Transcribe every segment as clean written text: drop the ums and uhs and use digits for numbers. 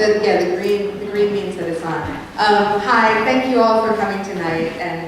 The green means that it's on. Hi, thank you all for coming tonight, and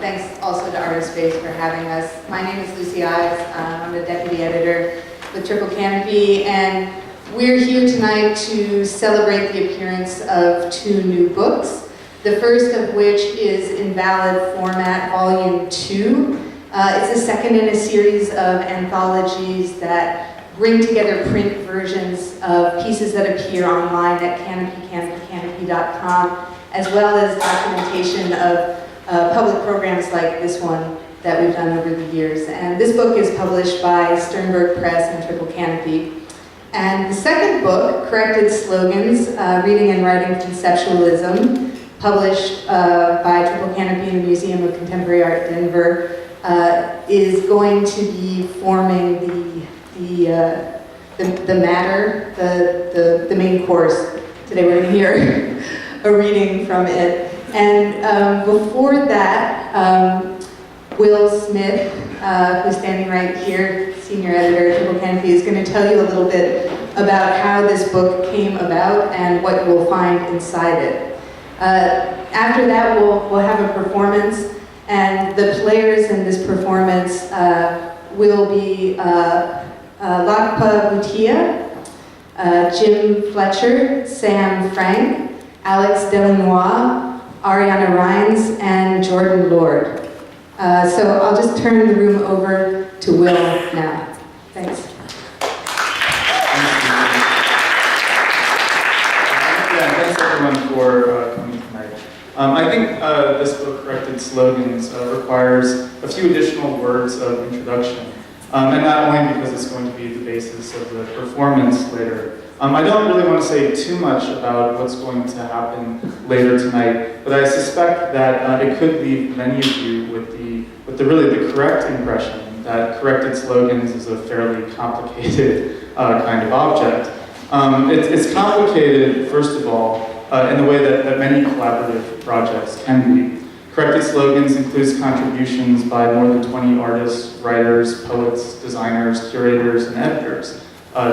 thanks also to Artist Space for having us. My name is Lucy Ives. I'm the deputy editor with Triple Canopy, and we're here tonight to celebrate the appearance of 2 new books. The first of which is Invalid Format, Volume 2. It's the second in a series of anthologies that bring together print versions of pieces that appear online at Canopy.com, as well as documentation of public programs like this one that we've done over the years. And this book is published by Sternberg Press and Triple Canopy. And the second book, Corrected Slogans, Reading and Writing Conceptualism, published by Triple Canopy in the Museum of Contemporary Art, Denver, is going to be forming the matter, the main course. Today we're going to hear a reading from it. And before that, Will Smith, who's standing right here, senior editor at Triple Canopy, is going to tell you a little bit about how this book came about and what you will find inside it. After that, we'll have a performance, and the players in this performance will be Lakpa Bhutia, Jim Fletcher, Sam Frank, Alex Delanois, Ariana Rines, and Jordan Lord. So I'll just turn the room over to Will now. Thanks. Thanks everyone for coming tonight. I think this book, Corrected Slogans, requires a few additional words of introduction. And not only because it's going to be the basis of the performance later. I don't really want to say too much about what's going to happen later tonight, but I suspect that it could leave many of you with the correct impression that Corrected Slogans is a fairly complicated kind of object. It's complicated, first of all, in the way that many collaborative projects can be. Corrected Slogans includes contributions by more than 20 artists, writers, poets, designers, curators, and editors.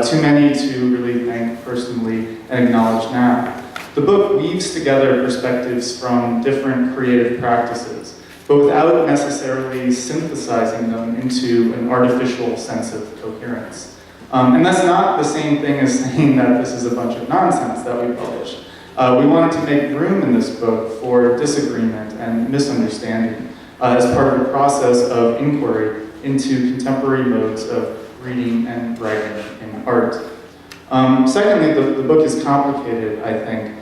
Too many to really thank personally and acknowledge now. The book weaves together perspectives from different creative practices, but without necessarily synthesizing them into an artificial sense of coherence. And that's not the same thing as saying that this is a bunch of nonsense that we published. We wanted to make room in this book for disagreement and misunderstanding as part of a process of inquiry into contemporary modes of reading and writing in art. Secondly, the book is complicated, I think,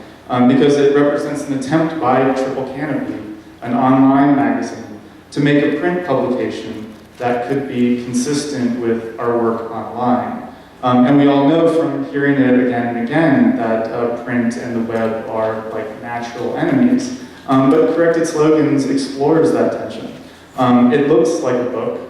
because it represents an attempt by Triple Canopy, an online magazine, to make a print publication that could be consistent with our work online. And we all know from hearing it again and again that print and the web are like natural enemies. But Corrected Slogans explores that tension. It looks like a book.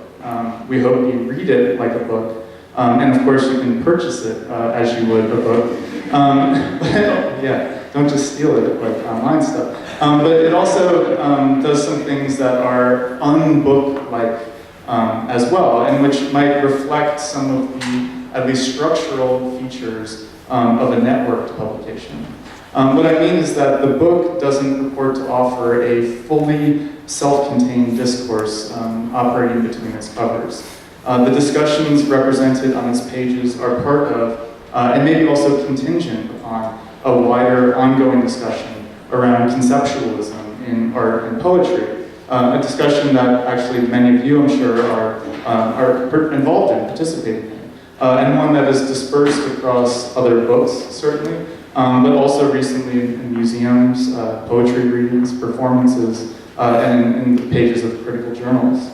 We hope you read it like a book. And of course you can purchase it as you would a book. Yeah, don't just steal it like online stuff. But it also does some things that are unbook-like as well, and which might reflect some of the at least structural features of a networked publication. What I mean is that the book doesn't purport to offer a fully self-contained discourse operating between its covers. The discussions represented on its pages are part of, and maybe also contingent upon, a wider ongoing discussion around conceptualism in art and poetry. A discussion that actually many of you, I'm sure, are involved in, participating in. And one that is dispersed across other books, certainly, but also recently in museums, poetry readings, performances, and in the pages of critical journals.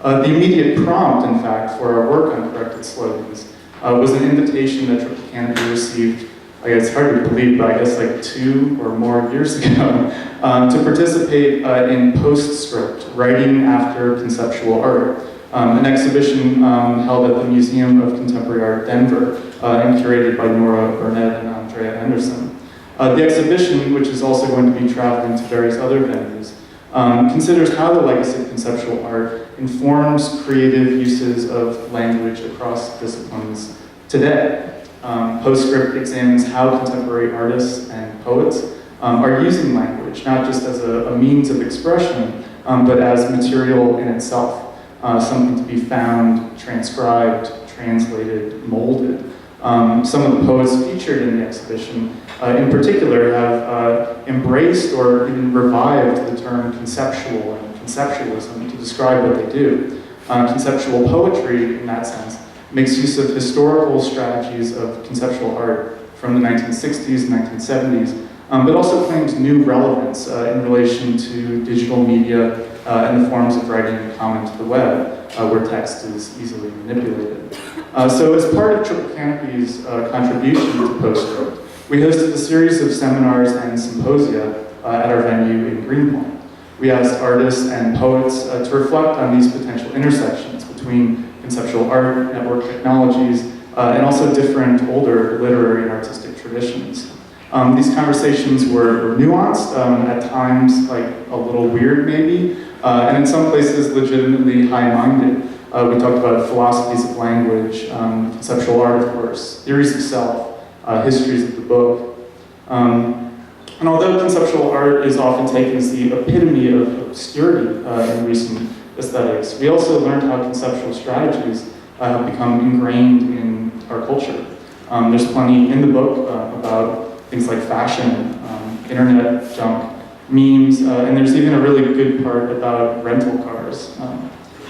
The immediate prompt, in fact, for our work on Corrected Slogans was an invitation that Triple Canopy received, I guess it's hard to believe, but I guess like 2 or more years ago, to participate in Postscript, Writing After Conceptual Art, an exhibition held at the Museum of Contemporary Art, Denver, and curated by Nora Burnett and Andrea Anderson. The exhibition, which is also going to be traveling to various other venues, considers how the legacy of conceptual art informs creative uses of language across disciplines today. Postscript examines how contemporary artists and poets are using language, not just as a means of expression, but as material in itself, something to be found, transcribed, translated, molded. Some of the poets featured in the exhibition, in particular, have embraced or even revived the term conceptual and conceptualism to describe what they do. Conceptual poetry, in that sense, makes use of historical strategies of conceptual art from the 1960s and 1970s, but also claims new relevance in relation to digital media and the forms of writing and comment to the web, where text is easily manipulated. So as part of Triple Canopy's contribution to Postscript, we hosted a series of seminars and symposia at our venue in Greenpoint. We asked artists and poets to reflect on these potential intersections between conceptual art, network technologies, and also different older literary and artistic traditions. These conversations were nuanced, at times like a little weird maybe, and in some places legitimately high-minded. We talked about philosophies of language, conceptual art, of course, theories of self, histories of the book. And although conceptual art is often taken as the epitome of obscurity in recent aesthetics, we also learned how conceptual strategies have become ingrained in our culture. There's plenty in the book about things like fashion, internet junk, memes, and there's even a really good part about rental cars.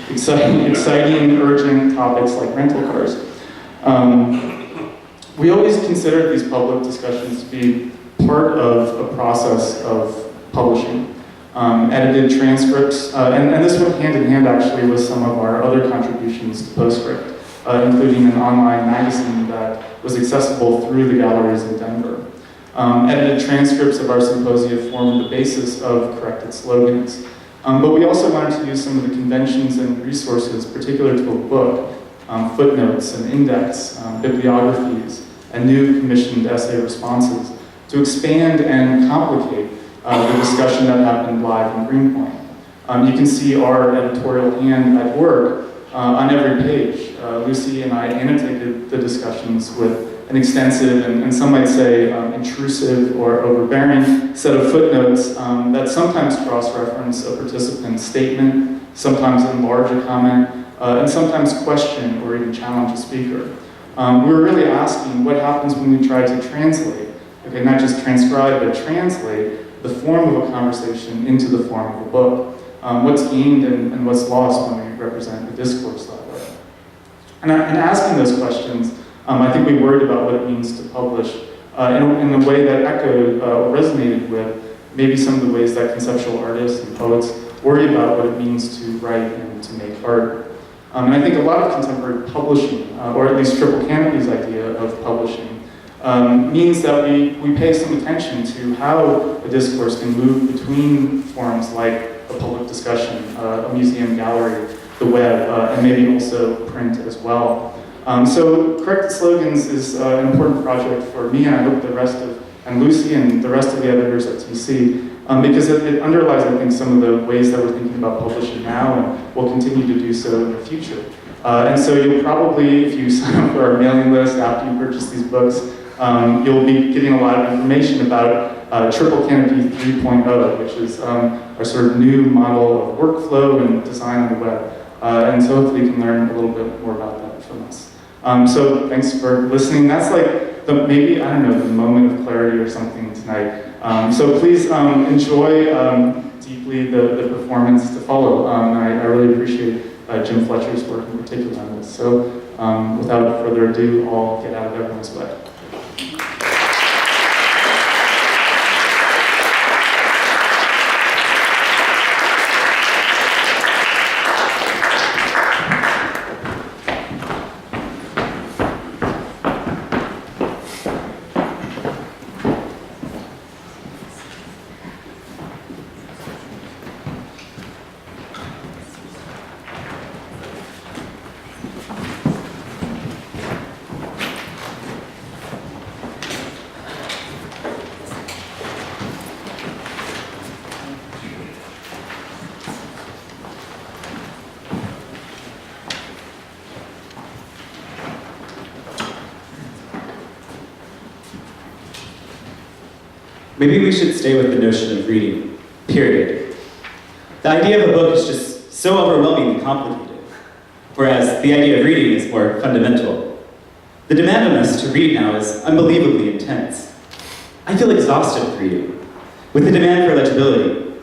Exciting, urgent topics like rental cars. We always considered these public discussions to be part of a process of publishing. Edited transcripts, and this went hand in hand actually with some of our other contributions to Postscript, including an online magazine that was accessible through the galleries in Denver. Edited transcripts of our symposia formed the basis of corrected slogans. But we also wanted to use some of the conventions and resources particular to a book, footnotes and index, bibliographies, and new commissioned essay responses to expand and complicate the discussion that happened live in Greenpoint. You can see our editorial hand at work on every page. Lucy and I annotated the discussions with an extensive and some might say intrusive or overbearing set of footnotes that sometimes cross-reference a participant's statement, sometimes enlarge a comment, and sometimes question or even challenge a speaker. We were really asking what happens when we try to translate, okay, not just transcribe, but translate the form of a conversation into the form of a book. What's gained and what's lost when we represent the discourse that way. And asking those questions, I think we worried about what it means to publish in a way that echoed or resonated with maybe some of the ways that conceptual artists and poets worry about what it means to write and to make art. And I think a lot of contemporary publishing, or at least Triple Canopy's idea of publishing, means that we pay some attention to how a discourse can move between forms like a public discussion, a museum gallery, the web, and maybe also print as well. So Corrected Slogans is an important project for me, and I hope the rest of, and Lucy and the rest of the editors at TC, because it underlies, I think, some of the ways that we're thinking about publishing now and will continue to do so in the future. And so you'll probably, if you sign up for our mailing list after you purchase these books, you'll be getting a lot of information about Triple Canopy 3.0, which is our sort of new model of workflow and design on the web. And so hopefully you can learn a little bit more about that from us. So thanks for listening. That's like maybe, I don't know, the moment of clarity or something tonight. So please enjoy deeply the performance to follow. I really appreciate Jim Fletcher's work in particular on this. So without further ado, I'll get out of everyone's way. maybe we should stay with the notion of reading, period. The idea of a book is just so overwhelmingly complicated, whereas the idea of reading is more fundamental. The demand on us to read now is unbelievably intense. I feel exhausted with reading. With the demand for legibility,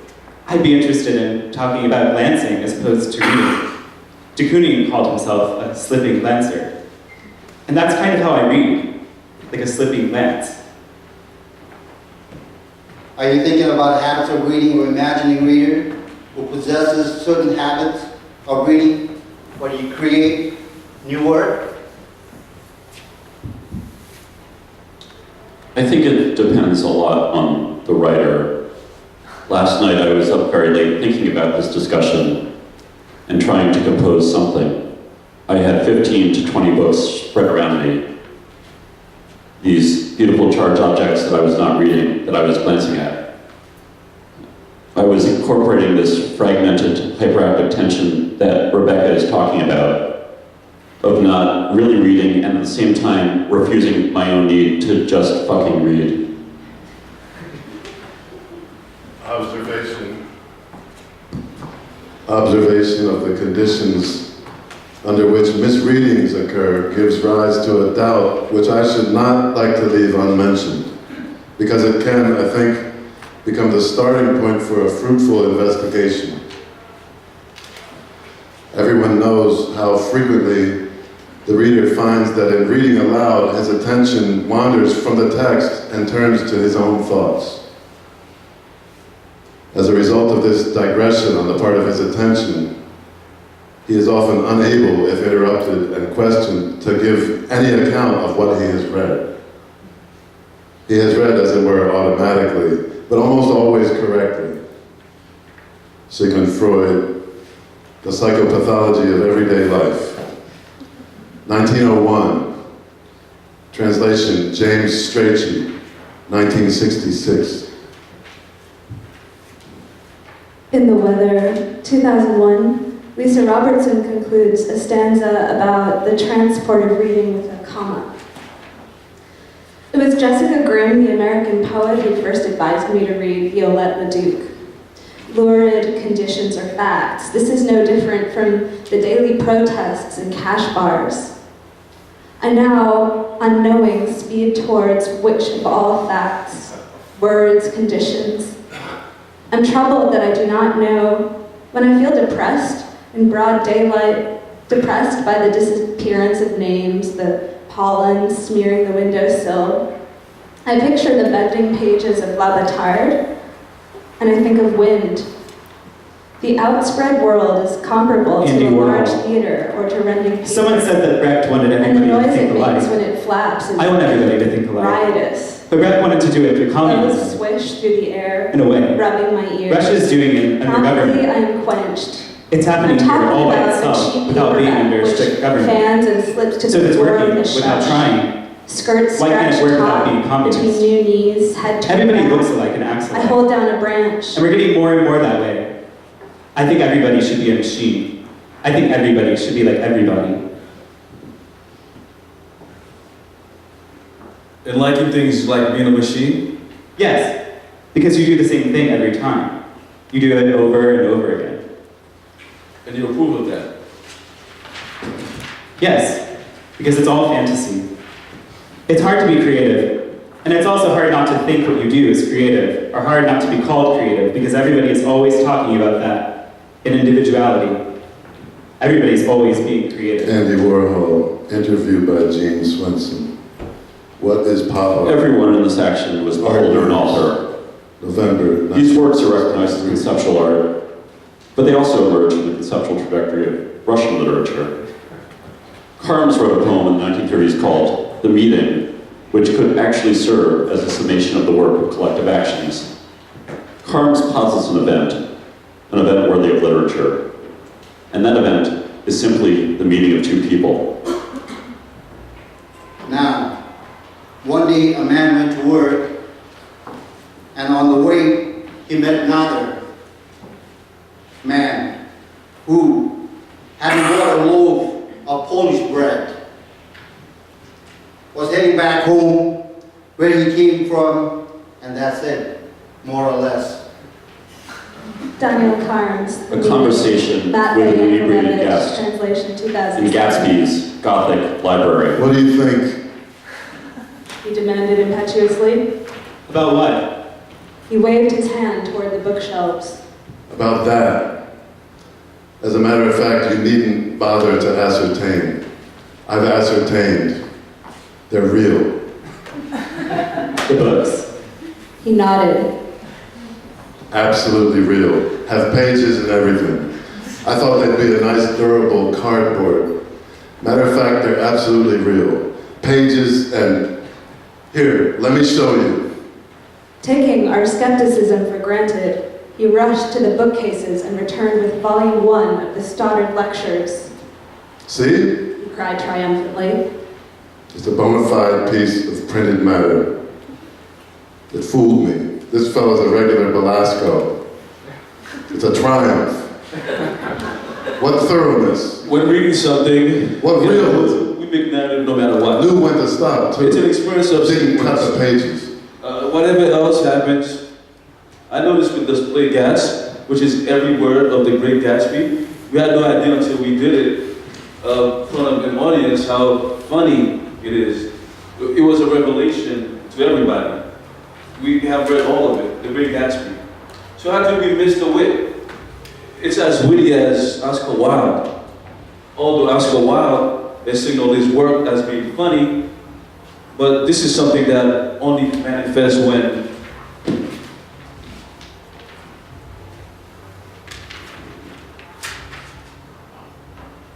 I'd be interested in talking about glancing as opposed to reading. De Kooning called himself a slipping glancer. And that's kind of how I read, like a slipping glance. Are you thinking about habits of reading or imagining reader who possesses certain habits of reading when you create new work? I think it depends a lot on the writer. Last night I was up very late thinking about this discussion and trying to compose something. I had 15 to 20 books spread around me. These beautiful charged objects that I was not reading, that I was glancing at. I was incorporating this fragmented, hyperactive tension that Rebecca is talking about, of not really reading and at the same time refusing my own need to just fucking read. Observation of the conditions under which misreadings occur gives rise to a doubt which I should not like to leave unmentioned, because it can, I think, become the starting point for a fruitful investigation. Everyone knows how frequently the reader finds that in reading aloud, his attention wanders from the text and turns to his own thoughts. As a result of this digression on the part of his attention, he is often unable, if interrupted and questioned, to give any account of what he has read. He has read, as it were, automatically, but almost always correctly. Sigmund Freud, The Psychopathology of Everyday Life. 1901. Translation, James Strachey, 1966. In The Weather, 2001, Lisa Robertson concludes a stanza about the transport of reading with a comma. It was Jessica Grimm, the American poet, who first advised me to read Violette Leduc. Lurid conditions are facts. This is no different from the daily protests and cash bars. I now, unknowing, speed towards which of all facts, words, conditions. I'm troubled that I do not know. When I feel depressed in broad daylight, depressed by the disappearance of names, the pollen smearing the windowsill, I picture the bending pages of La Bâtarde, and I think of wind. The outspread world is comparable Andy to a large Warhol. theater or to rending paper. Someone said that Brecht wanted And the everybody noise to think it makes alike. when it flaps is I want everybody to think alike. riotous. But Brecht wanted to do it through Those communism, swish through the air, in a way. rubbing my ears. Russia's doing it under Promptly, government. I am quenched. It's happening I'm here talking all by about the itself, cheap without being paperback, under which strict government. fans and slips to So if the it's floor working with a without shush. trying, Skirts why can't it stretched work without being taut communist? between new knees, head turned everybody back. looks alike and acts I alike. hold down a branch. And we're getting more and more that way. I think everybody should be a machine. I think everybody should be like everybody. And liking things like being a machine? Yes, because you do the same thing every time. You do it over and over again. And you approve of that? Yes, because it's all fantasy. It's hard to be creative, and it's also hard not to think what you do is creative, or hard not to be called creative, because everybody is always talking about that in individuality. Everybody's always being creative. Andy Warhol, interviewed by Gene Swenson. What is pop art? Everyone in this action was beholder and author. November. These works are recognized as conceptual art, but they also emerge from the conceptual trajectory of Russian literature. Carms wrote a poem in the 1930s called The Meeting, which could actually serve as a summation of the work of collective actions. Carms posits an event worthy of literature, and that event is simply the meeting of two people. Now, one day a man went to work, and on the way he met another man who, having bought a loaf of Polish bread, was heading back home where he came from and that's it, more or less. Daniel Carnes. A conversation Matt with an Bay, inebriated Levitch, guest Translation in 2000. Gatsby's Gothic library. What do you think? He demanded impetuously. About what? He waved his hand toward the bookshelves. About that? As a matter of fact, you needn't bother to ascertain. I've ascertained. They're real. The books. He nodded. Absolutely real. Have pages and everything. I thought they'd be a nice durable cardboard. Matter of fact, they're absolutely real. Pages and... Here, let me show you. Taking our skepticism for granted, he rushed to the bookcases and returned with Volume 1 of the Stoddard Lectures. See? He cried triumphantly. It's a bona fide piece of printed matter. It fooled me. This fellow's a regular Belasco. It's a triumph. What thoroughness. When reading something, What realism. we make narrative no matter what. Knew when to stop, too. It's an experience of Didn't cut sequence. the pages. Whatever else happens, I noticed with this play Gats, which is every word of the Great Gatsby, we had no idea until we did it in front of an audience how funny it is. It was a revelation to everybody. We have read all of it, the Great Gatsby. So how could we miss the wit? It's as witty as Oscar Wilde. Although Oscar Wilde has signaled his work as being funny, but this is something that only manifests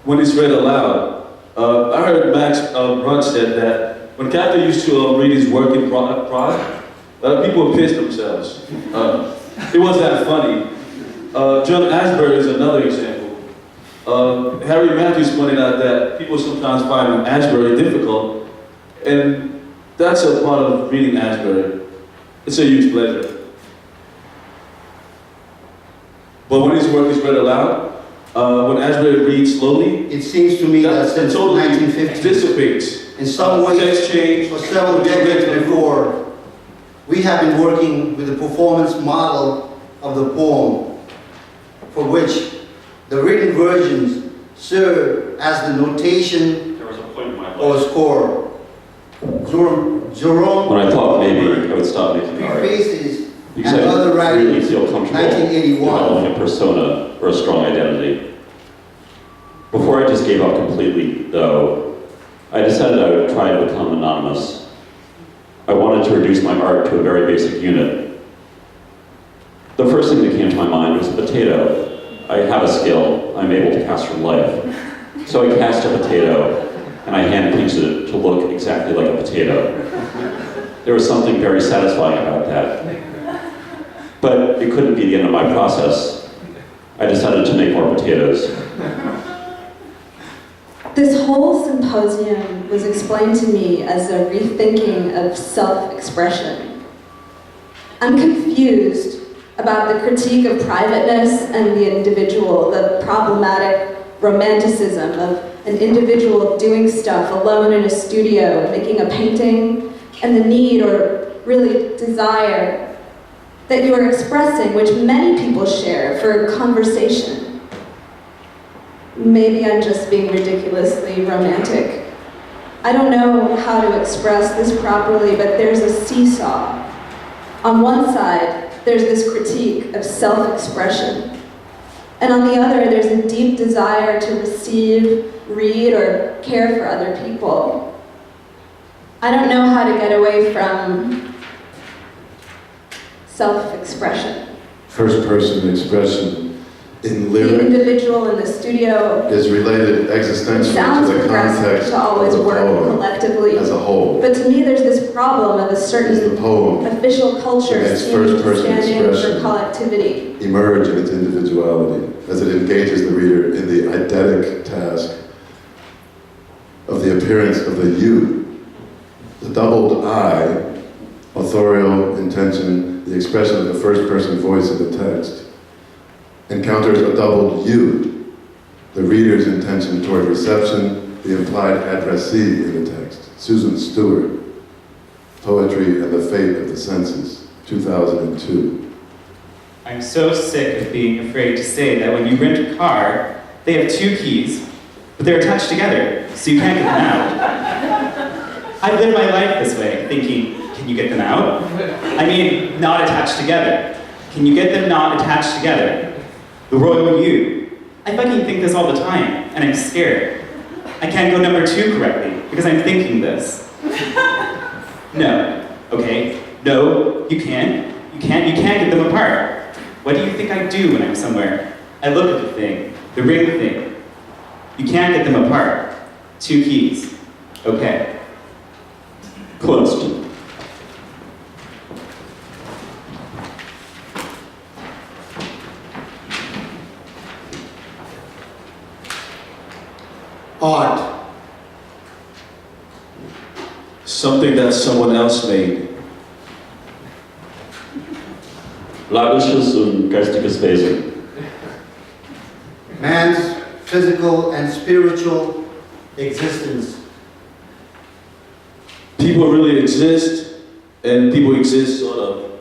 when it's read aloud. I heard Max Brunt said that when Cather used to read his work in Prague, people would piss themselves. It wasn't that funny. John Ashbery is another example. Harry Matthews pointed out that people sometimes find Ashbery difficult, and that's a part of reading Ashbery. It's a huge pleasure. But when his work is read aloud, when Ashbery reads slowly, It seems to me that that since totally 1950, dissipates. in some ways, Text change. for several decades before, we have been working with the performance model of the poem, for which the written versions serve as the notation There was a point in my or life score. Jerome when I thought maybe I would stop making art. prefaces Because and other I really writings, feel comfortable 1981. developing a persona or a strong identity. Before I just gave up completely, though, I decided I would try to become anonymous. I wanted to reduce my art to a very basic unit. The first thing that came to my mind was a potato. I have a skill. I'm able to cast from life. So I cast a potato, and I hand-painted it to look exactly like a potato. There was something very satisfying about that. But it couldn't be the end of my process. I decided to make more potatoes. This whole symposium was explained to me as a rethinking of self-expression. I'm confused about the critique of privateness and the individual, the problematic romanticism of an individual doing stuff alone in a studio, making a painting, and the need, or really desire, that you are expressing, which many people share, for conversation. Maybe I'm just being ridiculously romantic. I don't know how to express this properly, but there's a seesaw. On one side, there's this critique of self-expression. And on the other, there's a deep desire to receive, read, or care for other people. I don't know how to get away from self-expression. First-person expression in The lyric individual in the studio is related existentially sounds to the progressive context to of always the work poem collectively. as a whole. But to me, there's this problem of a Is the certain poem official culture It makes seeming to first-person stand in for expression collectivity. emerge in its individuality as it engages the reader in the eidetic task of the appearance of the you. The doubled I, authorial intention, the expression of the first-person voice in the text, encounters a doubled you, the reader's intention toward reception, the implied addressee in the text, Susan Stewart, poetry and the fate of the senses. 2002. I'm so sick of being afraid to say that when you rent a car, they have 2 keys, but they're attached together, so you can't get them out. I've lived my life this way, thinking, can you get them out? I mean, not attached together. Can you get them not attached together? The royal you. I fucking think this all the time, and I'm scared. I can't go number 2 correctly, because I'm thinking this. No. Okay? No, you can't. You can't get them apart. What do you think I do when I'm somewhere? I look at the thing, the ring thing. You can't get them apart. 2 keys. Okay. Question. Art. Something that someone else made. Leibnisches und geistiges Wesen. Man's physical and spiritual existence. People really exist, and people exist sort of.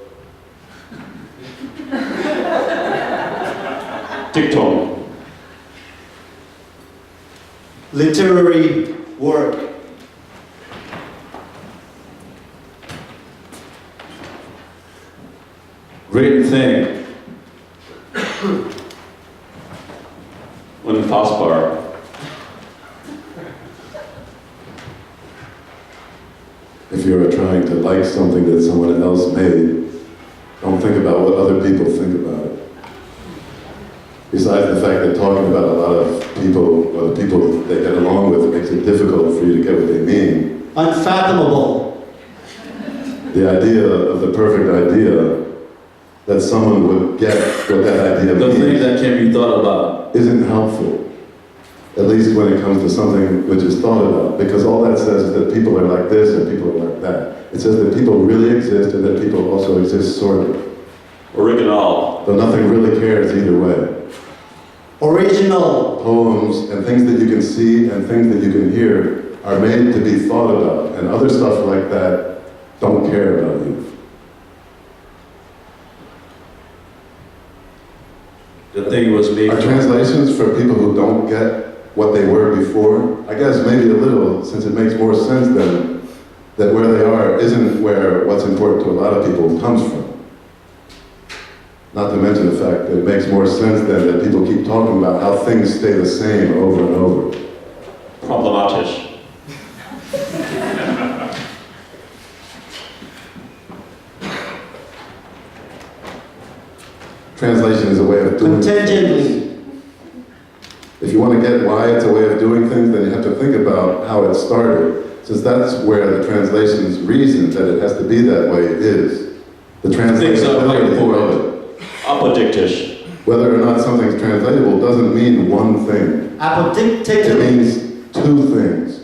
Dictum. Literary work. Written thing. Unfassbar. If you're trying to like something that someone else made, don't think about what other people think about it. Besides the fact that talking about a lot of people, or the people they get along with, makes it difficult for you to get what they mean. Unfathomable. The idea of the perfect idea, that someone would get what that idea The thing means, that can be thought about. isn't helpful. At least when it comes to something which is thought about, because all that says is that people are like this and people are like that. It says that people really exist and that people also exist sort of. Original. Though nothing really cares either way. Original. Poems and things that you can see and things that you can hear are made to be thought about, and other stuff like that don't care about you. The thing was made. Are translations for people who don't get what they were before? I guess maybe a little, since it makes more sense then that where they are isn't where what's important to a lot of people comes from. Not to mention the fact that it makes more sense then that people keep talking about how things stay the same over and over. Problematisch. Translation is a way of doing Contingently. If you want to get why it's a way of doing things, then you have to think about how it started, since that's where the translation's reason that it has to be that way is. The translatability of it. Apodictisch. Whether or not something's translatable doesn't mean one thing. It Apodictically. means 2 things.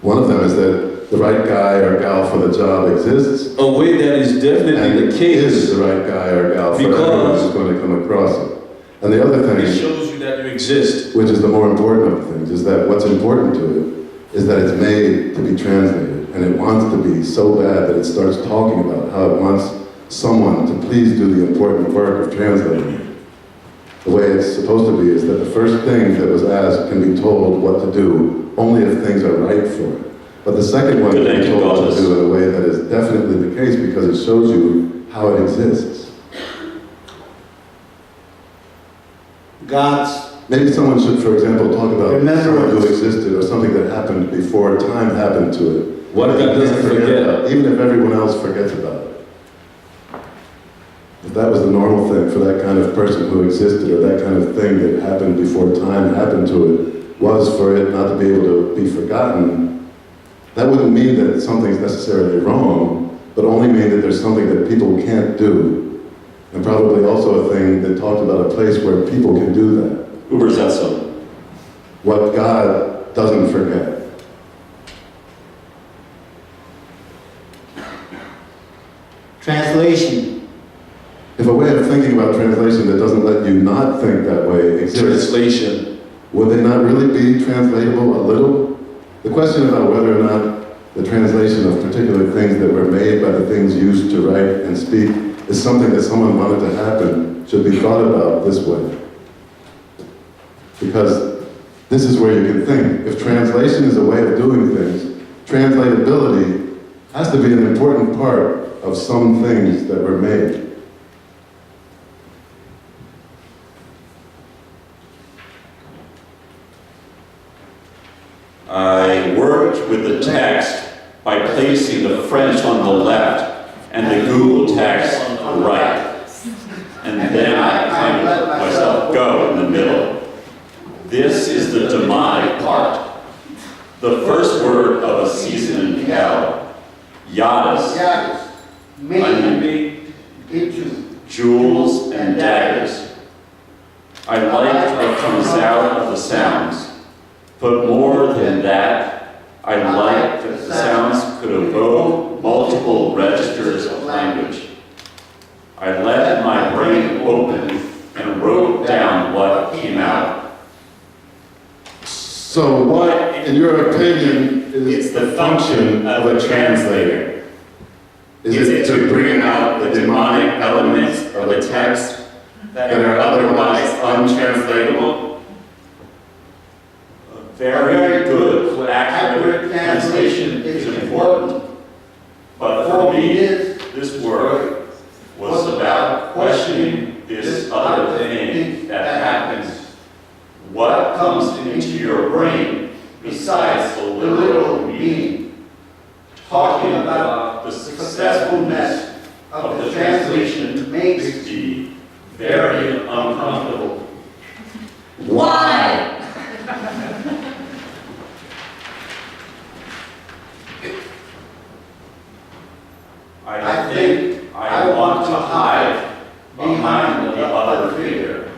One of them is that the right guy or gal for the job exists, A way that is and definitely the case. is the right guy or gal for everyone who's going to come across it. And the other It thing, shows you that you exist. which is the more important of the things, is that what's important to it is that it's made to be translated, and it wants to be so bad that it starts talking about how it wants someone to please do the important work of translating it. The way it's supposed to be is that the first thing that was asked can be told what to do only if things are right for it. But the second one can be told what to do in a way that is definitely the case because it shows you how it exists. God's. Maybe someone should, for example, talk about Remembrance. someone who existed or something that happened before time happened to it. What that God you doesn't can't forget. about, even if everyone else forgets about it. If that was the normal thing for that kind of person who existed, or that kind of thing that happened before time happened to it, was for it not to be able to be forgotten, that wouldn't mean that something's necessarily wrong, but only mean that there's something that people can't do. And probably also a thing that talked about a place where people can do that. Übersetzung. What God doesn't forget. Translation. If a way of thinking about translation that doesn't let you not think that way exists, Translation. would they not really be translatable a little? The question about whether or not the translation of particular things that were made by the things used to write and speak is something that someone wanted to happen should be thought about this way. Because this is where you can think. If translation is a way of doing things, translatability has to be an important part of some things that were made. I worked with the text by placing the French on the left and the Google text on the right. And then I kind of let myself go in the middle. This is the demonic part. The first word of a season in hell. Yadas, made into jewels and daggers. I like what comes out of the sounds. But more than that, I like that the sounds could evoke multiple registers of language. I let my brain open and wrote down what came out. So what, in your opinion, is the function of a translator? Is it to bring out the demonic elements of the text that are otherwise untranslatable? Very good, accurate translation is important. But for me, this work was about questioning this other thing that happens. What comes into your brain besides the literal meaning? Talking about the successfulness of the translation makes me very uncomfortable. Why? I think I want to hide behind the other figure,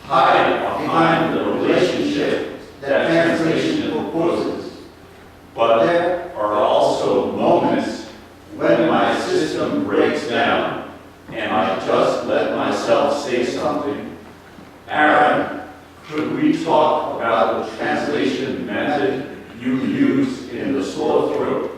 hide behind the relationship that translation proposes. But there are also moments when my system breaks down and I just let myself say something. Aaron, could we talk about the translation method you use in the sore throat?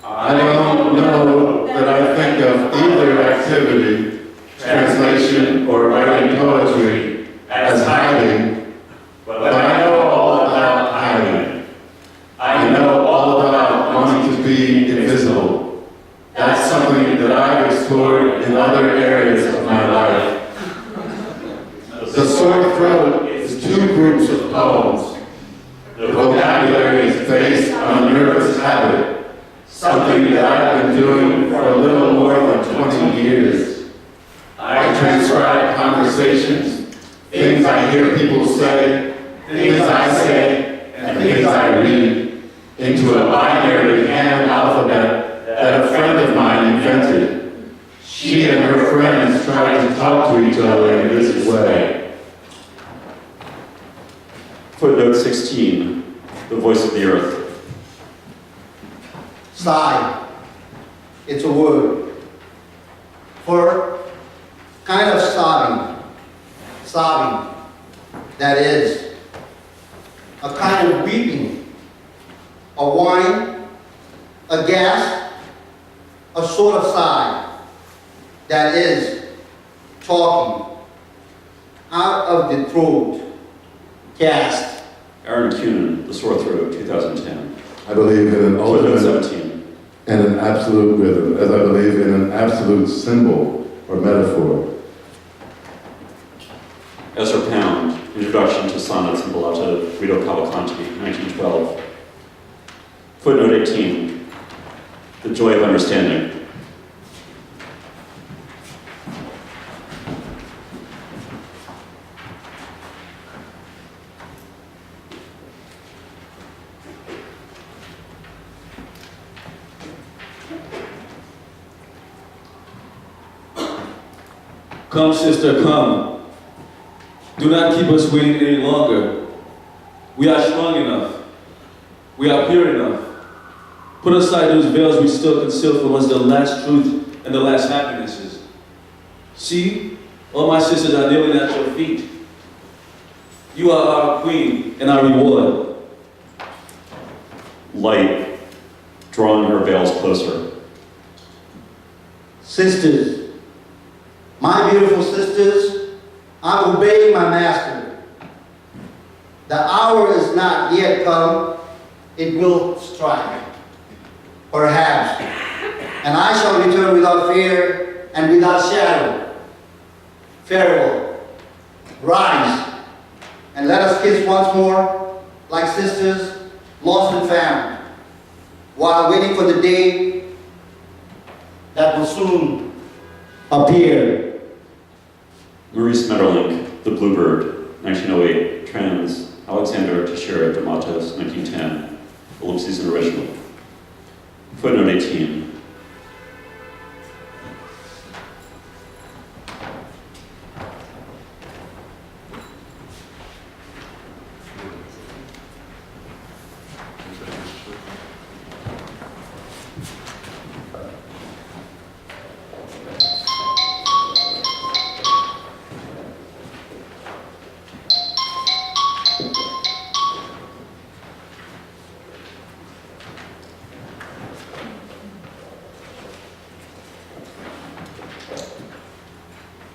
I don't know that I think of either activity, translation or writing poetry, as hiding, but I know all about hiding. I know all about wanting to be invisible. That's something that I've explored in other areas of my life. The Sore Throat is two groups of poems. The vocabulary is based on a nervous habit, something that I've been doing for a little more than 20 years. I transcribe conversations, things I hear people say, things I say, and things I read, into a binary hand alphabet that a friend of mine invented. She and her friends tried to talk to each other in this way. Footnote 16, the voice of the earth. Sigh. It's a word. For kind of sobbing. Sobbing. That is a kind of weeping, a whine, a gasp, a sort of sigh. That is talking out of the throat. Gasp. Aaron Kunin, The Sore Throat, 2010. I believe in an Footnote ultimate 17. and an absolute rhythm, as I believe in an absolute symbol or metaphor. Ezra Pound, Introduction to Sonnets and Ballata, Guido Cavalcanti, 1912. Footnote 18, The Joy of Understanding. Come, sister, come. Do not keep us waiting any longer. We are strong enough. We are pure enough. Put aside those veils we still conceal from us, the last truth and the last happinesses. See, all my sisters are kneeling at your feet. You are our queen and our reward. light drawing her veils closer. Sisters, my beautiful sisters, I'm obeying my master. The hour is not yet come, it will strike, perhaps, and I shall return without fear and without shadow. Farewell, rise, and let us kiss once more, like sisters, lost and found, while waiting for the day that will soon appear. Maurice Maeterlinck, The Bluebird, 1908, trans, Alexander Teixeira de Matos, 1910, ellipses and original. Footnote 18.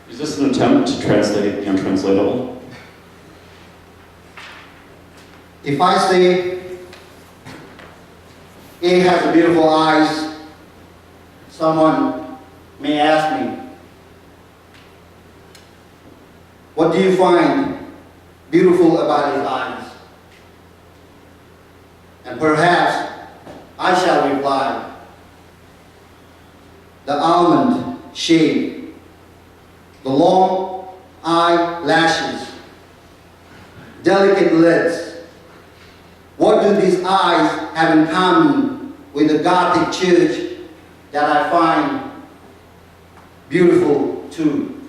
Is this an attempt to translate the untranslatable? If I say A has beautiful eyes, someone may ask me, what do you find beautiful about his eyes? And perhaps I shall reply, the almond shade, the long eyelashes, delicate lids. What do these eyes have in common with the Gothic church that I find beautiful too?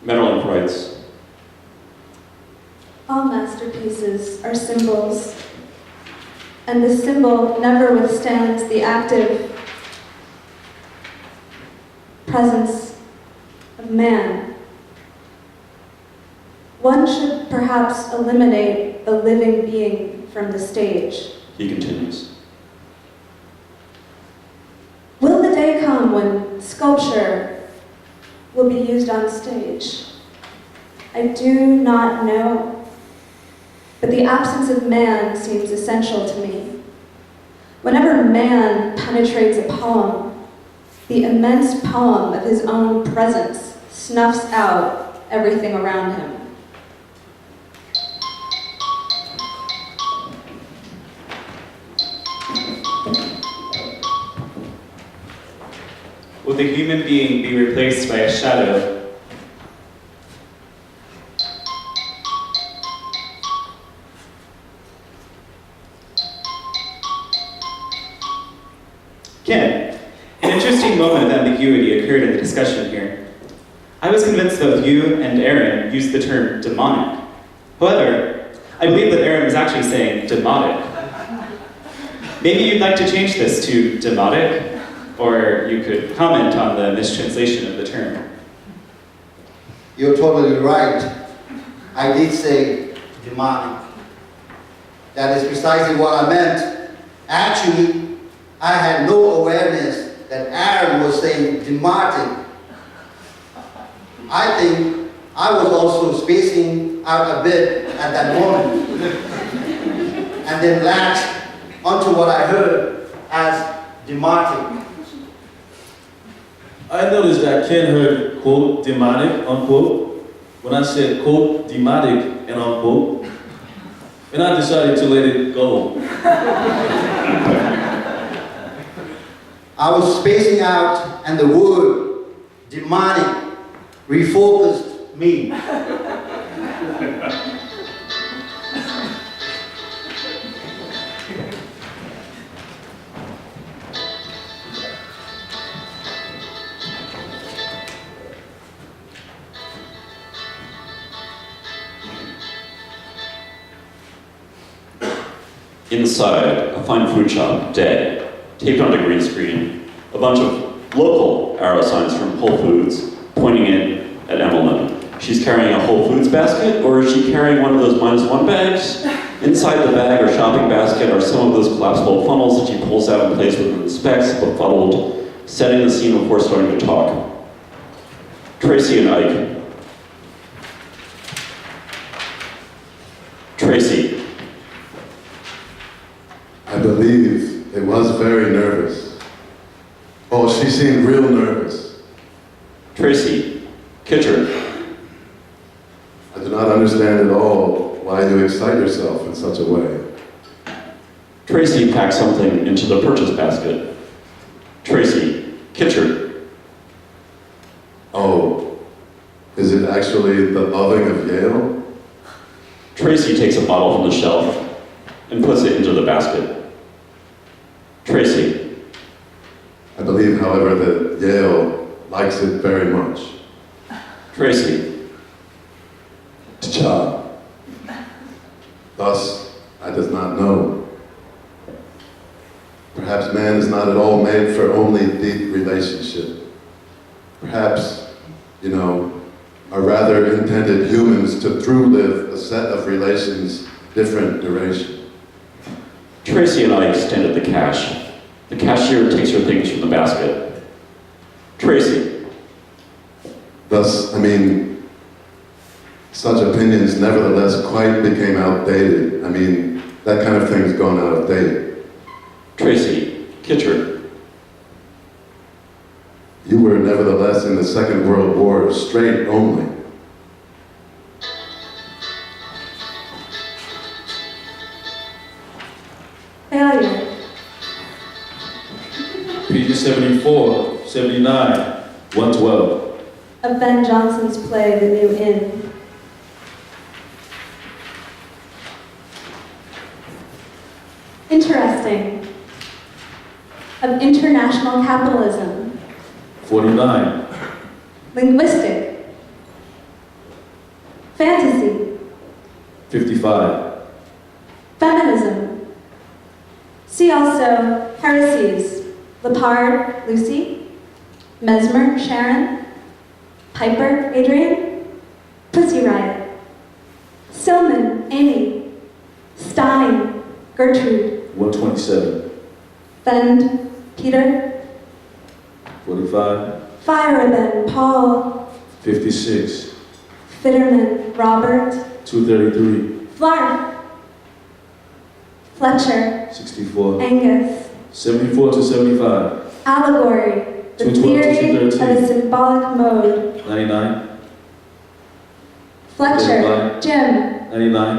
Maeterlinck writes, All masterpieces are symbols, and the symbol never withstands the active presence of man. One should perhaps eliminate a living being from the stage. he continues. Will the day come when sculpture will be used on stage? I do not know. But the absence of man seems essential to me. Whenever man penetrates a poem, the immense poem of his own presence snuffs out everything around him. Will the human being be replaced by a shadow? Again, an interesting moment of ambiguity occurred in the discussion here. I was convinced both you and Aaron used the term demonic. However, I believe that Aaron was actually saying demotic. Maybe you'd like to change this to demotic, or you could comment on the mistranslation of the term. You're totally right. I did say demonic. That is precisely what I meant. Actually, I had no awareness that Aaron was saying demotic. I think I was also spacing out a bit at that moment, and then latched onto what I heard as demotic. I noticed that Ken heard, quote, demonic, unquote, when I said, quote, demotic, and unquote, and I decided to let it go. I was spacing out, and the word demonic refocused me. Inside, a fine fruit shop, dead, taped onto green screen, a bunch of local arrow signs from Whole Foods, pointing it at Emmeline. She's carrying a Whole Foods basket, or is she carrying one of those -1 bags? Inside the bag or shopping basket are some of those collapsible funnels that she pulls out and places within the specs, befuddled, setting the scene before starting to talk. Tracy and Ike. Tracy. I believe it was very nervous. Oh, she seemed real nervous. Tracy. Kitcher. I do not understand at all why you excite yourself in such a way. Tracy packs something into the purchase basket. Tracy. Kitcher. Oh, is it actually the loving of Yale? Tracy takes a bottle from the shelf and puts it into the basket. Tracy. I believe, however, that Yale likes it very much. Tracy. Cha. Thus, I does not know. Perhaps man is not at all made for only deep relationship. Perhaps, are rather intended humans to through live a set of relations different duration. Tracy and I extended the cash. The cashier takes her things from the basket. Tracy. Thus, such opinions nevertheless quite became outdated. That kind of thing's gone out of date. Tracy. Kitcher. You were nevertheless in the Second World War straight only. Failure. Pages 74, 79, 112. Of Ben Jonson's play, The New Inn. Interesting. Of international capitalism. 49. Linguistic. Fantasy. 55. Feminism. See also heresies. Lepard, Lucy. Mesmer, Sharon. Piper, Adrian. Pussy Riot. Stillman, Amy. Stein, Gertrude. 127. Fend, Peter. 45. Fireman, Paul. 56. Fitterman, Robert. 233. Flark. Fletcher, 64. Angus. 74 to 75. Allegory, the 212 to theory of 213. a symbolic mode. 99. Fletcher, 35. Jim. 99.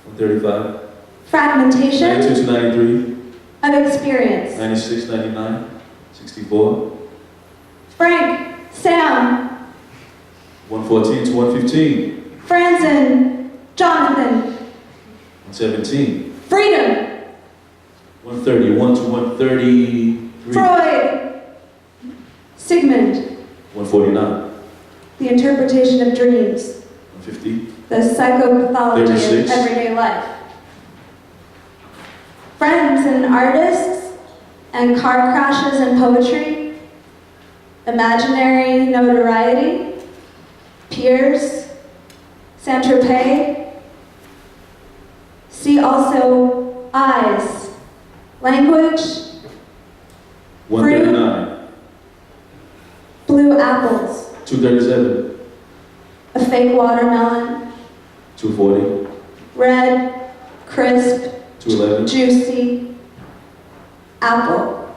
135. Fragmentation 92 to 93. of experience. 96, 99. 64. Frank, Sam. 114 to 115. Franzen, Jonathan. 117. Freedom, 131 to 133. Freud. Sigmund, 149. the interpretation of dreams. 150. The psychopathology 36. of everyday life. Friends and artists, and car crashes and poetry, imaginary notoriety, peers, Saint-Tropez. See also eyes, language, 139. blue apples, 237. a fake watermelon, 240. red, crisp, 211. juicy, apple,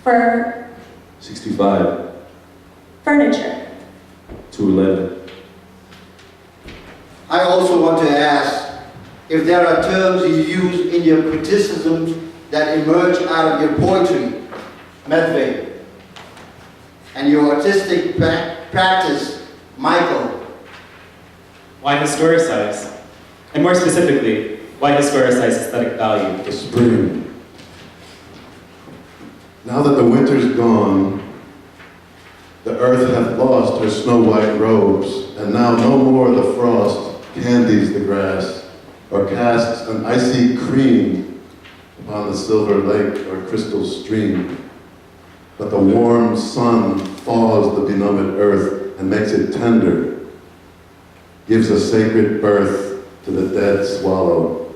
fur, 65. furniture. 211. I also want to ask if there are terms you use in your criticism that emerge out of your poetry, Medved, and your artistic practice, Michael. Why historicize? And more specifically, why historicize aesthetic value? The spring. Now that the winter's gone, the earth hath lost her snow-white robes, and now no more the frost candies the grass, or casts an icy cream upon the silver lake or crystal stream. but the warm sun thaws the benumbed earth and makes it tender, gives a sacred birth to the dead swallow,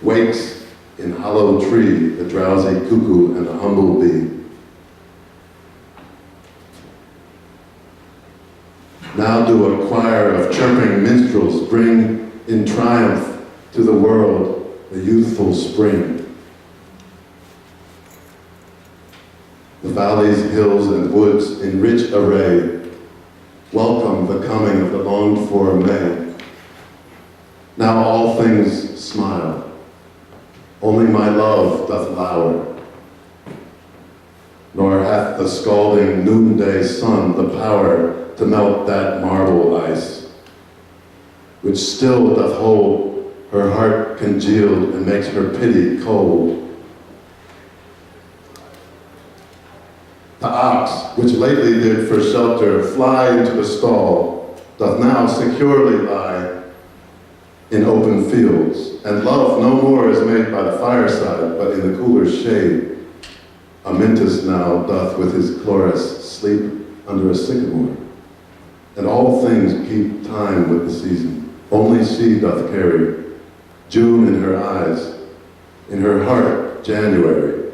wakes in hollow tree the drowsy cuckoo and the humble bee. Now do a choir of chirping minstrels bring in triumph to the world the youthful spring. The valleys, hills, and woods in rich array welcome the coming of the longed-for May. Now all things smile, only my love doth lower, nor hath the scalding noonday sun the power to melt that marble ice, which still doth hold her heart congealed and makes her pity cold. The ox, which lately did for shelter fly into the stall, doth now securely lie in open fields, and love no more is made by the fireside, but in the cooler shade. Amyntas now doth with his chloris sleep under a sycamore, and all things keep time with the season. Only she doth carry June in her eyes, in her heart January.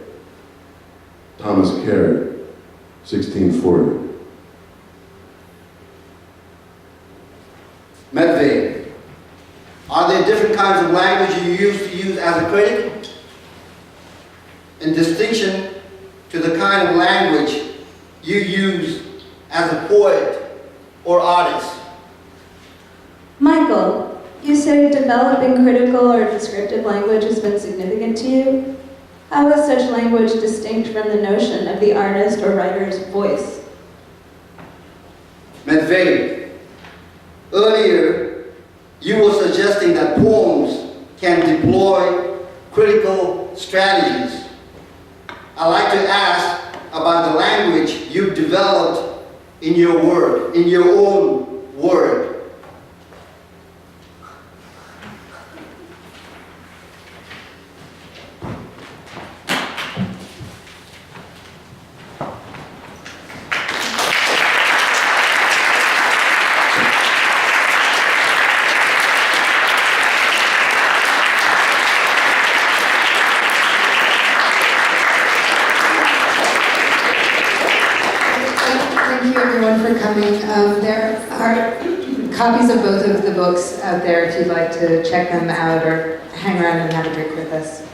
Thomas Carey, 1640. Medved, are there different kinds of language you use as a critic? In distinction to the kind of language you use as a poet or artist? Michael, you say developing critical or descriptive language has been significant to you. How is such language distinct from the notion of the artist or writer's voice? Medved, earlier you were suggesting that poems can deploy critical strategies. I'd like to ask about the language you've developed in your work, in your own word. Thank you everyone for coming. There are copies of both of the books out there if you'd like to check them out or hang around and have a drink with us.